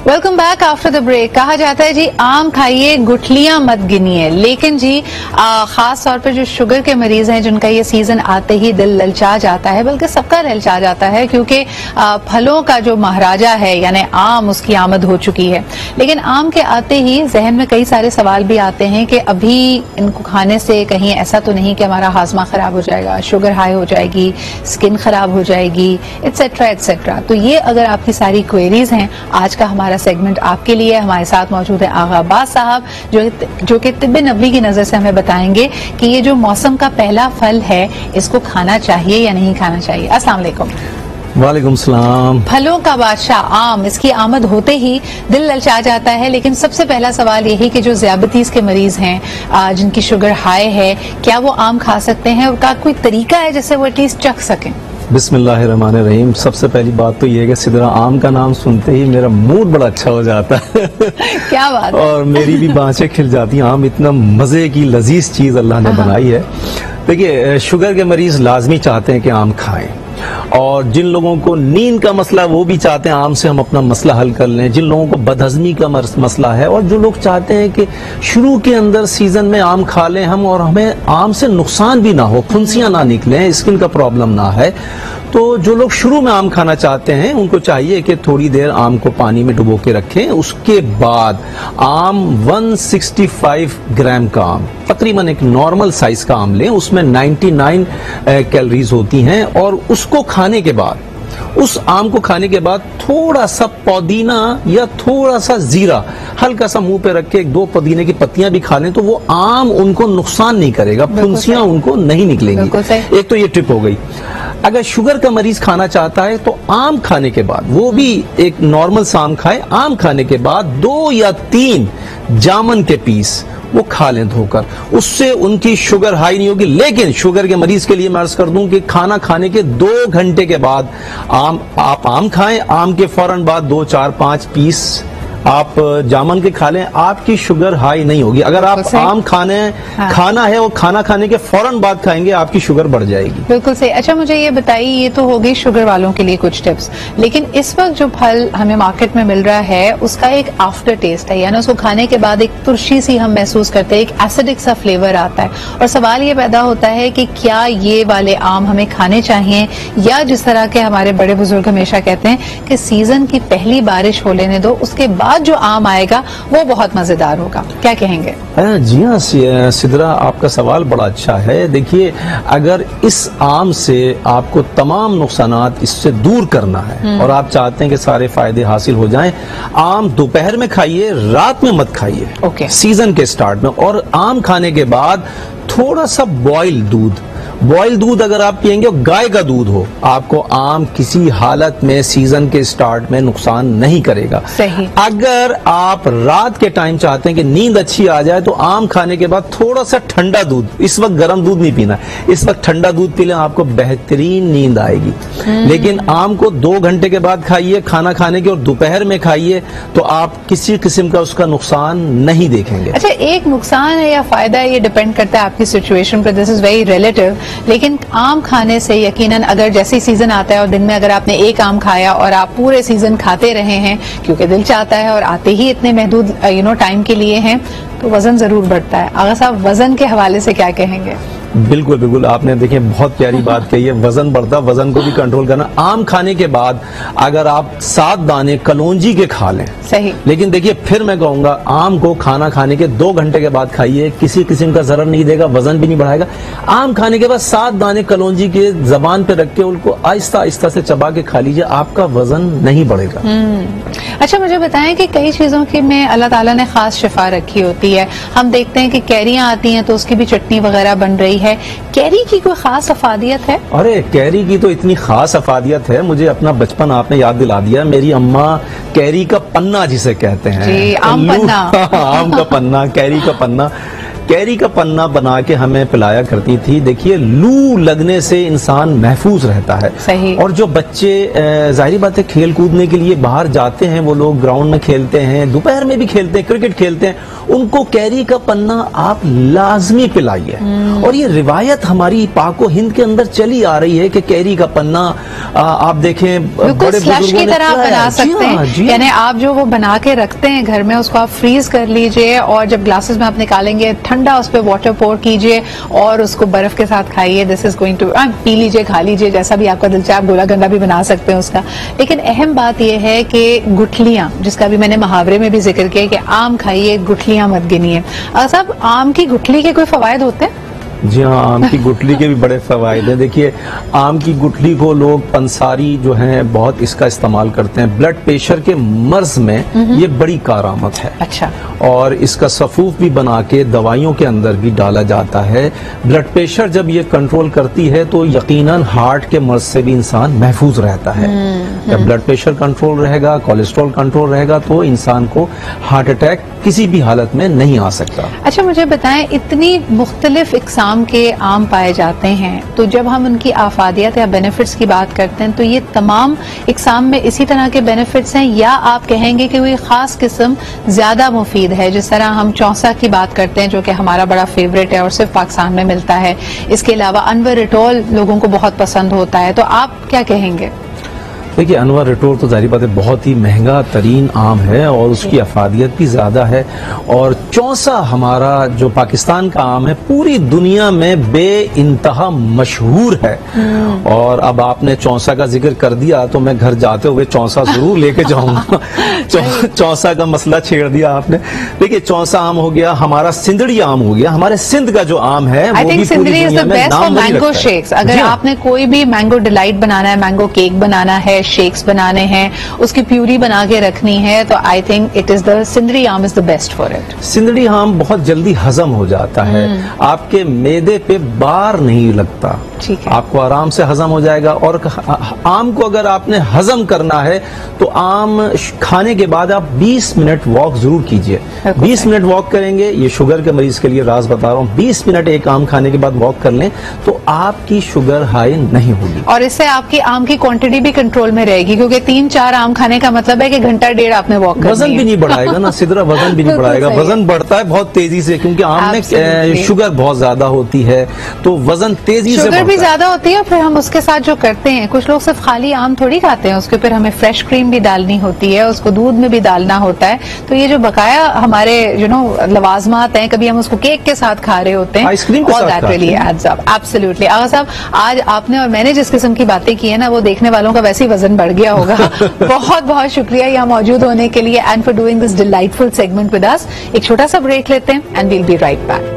Welcome back after the break. कहा जाता है जी आम खाइए गुठलियां मत गिनिए, लेकिन जी खास तौर पर जो शुगर के मरीज हैं जिनका ये सीजन आते ही दिल ललचा जाता है, बल्कि सबका ललचा जाता है, क्योंकि फलों का जो महाराजा है यानी आम, उसकी आमद हो चुकी है। लेकिन आम के आते ही जहन में कई सारे सवाल भी आते हैं कि अभी इनको खाने से कहीं ऐसा तो नहीं कि हमारा हाजमा खराब हो जाएगा, शुगर हाई हो जाएगी, स्किन खराब हो जाएगी, एटसेट्रा एटसेट्रा। तो ये अगर आपकी सारी क्वेरीज हैं, आज का हमारा सेगमेंट आपके लिए। हमारे साथ मौजूद है आगा अब्बास साहब, जो कि तिब्बे नबवी की नजर से हमें बताएंगे कि ये जो मौसम का पहला फल है इसको खाना चाहिए या नहीं खाना चाहिए। अस्सलाम वालेकुम। वालेकुम सलाम। फलों का बादशाह आम, इसकी आमद होते ही दिल ललचा जाता है, लेकिन सबसे पहला सवाल यही कि जो ज़ियाबतीज़ के मरीज हैं, जिनकी शुगर हाई है, क्या वो आम खा सकते हैं और का कोई तरीका है जिससे वो एटलीस्ट चख सकें? बिस्मिल्लाहिर्रहमानिर्रहीम। सबसे पहली बात तो ये है कि सिदरा आम का नाम सुनते ही मेरा मूड बड़ा अच्छा हो जाता है। क्या बात है? और मेरी भी बाँछें खिल जाती हैं। आम इतना मजे की लजीज चीज अल्लाह ने बनाई है। देखिए, शुगर के मरीज लाजमी चाहते हैं कि आम खाएं, और जिन लोगों को नींद का मसला वो भी चाहते हैं आम से हम अपना मसला हल कर लें, जिन लोगों को बदहजमी का मसला है, और जो लोग चाहते हैं कि शुरू के अंदर सीजन में आम खा लें हम और हमें आम से नुकसान भी ना हो, फुंसियां ना निकलें, स्किन का प्रॉब्लम ना है, तो जो लोग शुरू में आम खाना चाहते हैं उनको चाहिए कि थोड़ी देर आम को पानी में डुबो के रखें। उसके बाद आम 165 ग्राम का आम, तकरीबन एक नॉर्मल साइज का आम लें, उसमें 99 कैलोरीज होती हैं, और उसको खाने के बाद, उस आम को खाने के बाद थोड़ा सा पुदीना या थोड़ा सा जीरा हल्का सा मुंह पे रख के 2 पुदीने की पत्तियां भी खा लें तो वो आम उनको नुकसान नहीं करेगा, फुंसियां उनको नहीं निकलेंगी। एक तो ये टिप हो गई। अगर शुगर का मरीज खाना चाहता है तो आम खाने के बाद, वो भी एक नॉर्मल सा आम खाए, आम खाने के बाद 2 या 3 जामुन के पीस वो खा लें धोकर, उससे उनकी शुगर हाई नहीं होगी। लेकिन शुगर के मरीज के लिए मैं अर्ज कर दूं कि खाना खाने के 2 घंटे के बाद आप आम खाएं, आम के फौरन बाद 2, 4, 5 पीस आप जामुन के खा लें, आपकी शुगर हाई नहीं होगी। अगर आप आम खाना है और खाना खाने के फौरन बाद खाएंगे, आपकी शुगर बढ़ जाएगी। बिल्कुल सही। अच्छा, मुझे ये बताइए, ये तो हो गई शुगर वालों के लिए कुछ टिप्स, लेकिन इस वक्त जो फल हमें मार्केट में मिल रहा है उसका एक आफ्टर टेस्ट है, यानी उसको खाने के बाद एक तुर्शी सी हम महसूस करते हैं, एक एसिडिक सा फ्लेवर आता है, और सवाल ये पैदा होता है कि क्या ये वाले आम हमें खाने चाहिए, या जिस तरह के हमारे बड़े बुजुर्ग हमेशा कहते हैं कि सीजन की पहली बारिश हो लेने दो, उसके बाद जो आम आएगा वो बहुत मजेदार होगा। क्या कहेंगे? जी हाँ सिदरा, आपका सवाल बड़ा अच्छा है। देखिए, अगर इस आम से आपको तमाम नुकसानात इससे दूर करना है और आप चाहते हैं कि सारे फायदे हासिल हो जाएं, आम दोपहर में खाइए, रात में मत खाइए, सीजन के स्टार्ट में। और आम खाने के बाद थोड़ा सा बॉइल दूध अगर आप पिएंगे, गाय का दूध हो, आपको आम किसी हालत में सीजन के स्टार्ट में नुकसान नहीं करेगा। सही। अगर आप रात के टाइम चाहते हैं कि नींद अच्छी आ जाए तो आम खाने के बाद थोड़ा सा ठंडा दूध, इस वक्त गर्म दूध नहीं पीना, इस वक्त ठंडा दूध पी लें, आपको बेहतरीन नींद आएगी। लेकिन आम को 2 घंटे के बाद खाइए खाना खाने के, और दोपहर में खाइए, तो आप किसी किस्म का उसका नुकसान नहीं देखेंगे। अच्छा, एक नुकसान है या फायदा, ये डिपेंड करता है आपकी सिचुएशन पर, दिस इज वेरी रिलेटिव। लेकिन आम खाने से यकीनन, अगर जैसे सीजन आता है और दिन में अगर आपने एक आम खाया और आप पूरे सीजन खाते रहे हैं क्योंकि दिल चाहता है और आते ही इतने महदूद टाइम के लिए हैं, तो वजन जरूर बढ़ता है। आगा साहब, वजन के हवाले से क्या कहेंगे? बिल्कुल बिल्कुल, आपने देखिए बहुत प्यारी बात कही है, वजन बढ़ता, वजन को भी कंट्रोल करना। आम खाने के बाद अगर आप 7 दाने कलौंजी के खा लें, सही। लेकिन देखिए, फिर मैं कहूंगा आम को खाना खाने के 2 घंटे के बाद खाइए, किसी किस्म का जरर नहीं देगा, वजन भी नहीं बढ़ाएगा। आम खाने के बाद 7 दाने कलौंजी के जबान पे रख के उनको आहिस्ता आहिस्ता से चबा के खा लीजिए, आपका वजन नहीं बढ़ेगा। अच्छा, मुझे बताएं कि कई चीजों की में अल्लाह ताला ने खास शिफा रखी होती है। हम देखते हैं कि कैरियां आती हैं तो उसकी भी चटनी वगैरह बन रही है। कैरी की कोई खास अफादियत है? अरे, कैरी की तो इतनी खास अफादियत है, मुझे अपना बचपन आपने याद दिला दिया। मेरी अम्मा कैरी का पन्ना जिसे कहते हैं, जी, आम पन्ना। आम का पन्ना, कैरी का पन्ना, कैरी का पन्ना बना के हमें पिलाया करती थी। देखिए, लू लगने से इंसान महफूज रहता है। सही। और जो बच्चे जाहिर बात है खेल कूदने के लिए बाहर जाते हैं, वो लोग ग्राउंड में खेलते हैं, दोपहर में भी खेलते हैं, क्रिकेट खेलते हैं, उनको कैरी का पन्ना आप लाजमी पिलाइए। और ये रिवायत हमारी पाको हिंद के अंदर चली आ रही है कि कैरी का पन्ना आप देखें बड़े स्लश की तरह बना सकते हैं। यानी आप जो वो बना के रखते हैं घर में, उसको आप फ्रीज कर लीजिए और जब ग्लासेस में आप निकालेंगे ठंडा उस पर वाटर पोर कीजिए और उसको बर्फ के साथ खाइए। दिस इज गोइंग टू पी लीजिए, खा लीजिए, जैसा भी आपका दिल चाहे। आप गोला गंडा भी बना सकते हैं उसका। लेकिन अहम बात यह है कि गुठलियां, जिसका भी मैंने मुहावरे में भी जिक्र किया कि आम खाइए गुठलियां मत गिनिए। साहब, आम की गुठली के कोई फवायद होते हैं? जी हाँ, आम की गुठली के भी बड़े फवायद हैं। देखिए, आम की गुठली को लोग पंसारी जो है बहुत इसका इस्तेमाल करते हैं। ब्लड प्रेशर के मर्ज में ये बड़ी कारआमद है। अच्छा। और इसका सफूफ भी बना के दवाइयों के अंदर भी डाला जाता है। ब्लड प्रेशर जब ये कंट्रोल करती है तो यकीनन हार्ट के मर्ज से भी इंसान महफूज रहता है। जब ब्लड प्रेशर कंट्रोल रहेगा, कोलेस्ट्रॉल कंट्रोल रहेगा, तो इंसान को हार्ट अटैक किसी भी हालत में नहीं आ सकता। अच्छा, मुझे बताएं, इतनी मुख्तलिफ इकसाम के आम पाए जाते हैं, तो जब हम उनकी आफादियत या बेनिफिट्स की बात करते हैं तो ये तमाम इकसाम में इसी तरह के बेनिफिट्स हैं, या आप कहेंगे कि कोई खास किस्म ज्यादा मुफीद है? जिस तरह हम चौसा की बात करते हैं जो कि हमारा बड़ा फेवरेट है और सिर्फ पाकिस्तान में मिलता है। इसके अलावा अनवरटोल लोगों को बहुत पसंद होता है, तो आप क्या कहेंगे? देखिए, अनवरटोल तो जाहिर बात है बहुत ही महंगा तरीन आम है और उसकी अफादियत भी ज्यादा है। और चौसा हमारा जो पाकिस्तान का आम है पूरी दुनिया में बे इंतहा मशहूर है। और अब आपने चौसा का जिक्र कर दिया तो मैं घर जाते हुए चौसा जरूर लेके जाऊंगा। चौसा का मसला छेड़ दिया आपने। देखिए, चौसा आम हो गया, हमारा सिंदड़ी आम हो गया। हमारे सिंध का जो आम है वो भी पूरी दुनिया में नाम नहीं मैंगो शेक्स। अगर आपने कोई भी मैंगो डिलाइट बनाना है, मैंगो केक बनाना है, शेक्स बनाने हैं, उसकी प्यूरी बना के रखनी है, तो I think it is the Sindhri aam is the best for it. Sindhri आम बहुत जल्दी हजम हो जाता है, आपके मैदे पे बार नहीं लगता, ठीक है, आपको आराम से हजम हो जाएगा। और आम को अगर आपने हजम करना है तो आम खाने के बाद आप 20 मिनट वॉक जरूर कीजिए। 20 मिनट वॉक करेंगे, ये शुगर के मरीज के लिए राज बता रहा हूँ, 20 मिनट एक आम खाने के बाद वॉक कर लें तो आपकी शुगर हाई नहीं होगी। और इससे आपकी आम की क्वांटिटी भी कंट्रोल में रहेगी, क्योंकि 3-4 आम खाने का मतलब है कि घंटा डेढ़ आपने वॉक करनी है। वजन भी नहीं बढ़ाएगा ना सिदरा, वजन भी नहीं बढ़ाएगा। वजन बढ़ता है बहुत तेजी से, क्योंकि आम में शुगर बहुत ज्यादा होती है, तो वजन तेजी से शुगर भी ज्यादा होती है। फिर हम उसके साथ जो करते हैं, कुछ लोग सिर्फ खाली आम थोड़ी खाते हैं, उसके फिर हमें फ्रेश क्रीम भी डालनी होती है, उसको दूध में भी डालना होता है। तो ये जो बकाया हमारे लवाजमात हैं, कभी हम उसको केक के साथ खा रहे होते हैं, आइसक्रीम के साथ एब्सोल्युटली। आगा साहब, आज आपने और मैंने जिस किस्म की बातें की है ना, वो देखने वालों का वैसे ही वजन बढ़ गया होगा। बहुत बहुत शुक्रिया यहाँ मौजूद होने के लिए and for doing this delightful segment with us. एक छोटा सा ब्रेक लेते हैं and we'll be right back.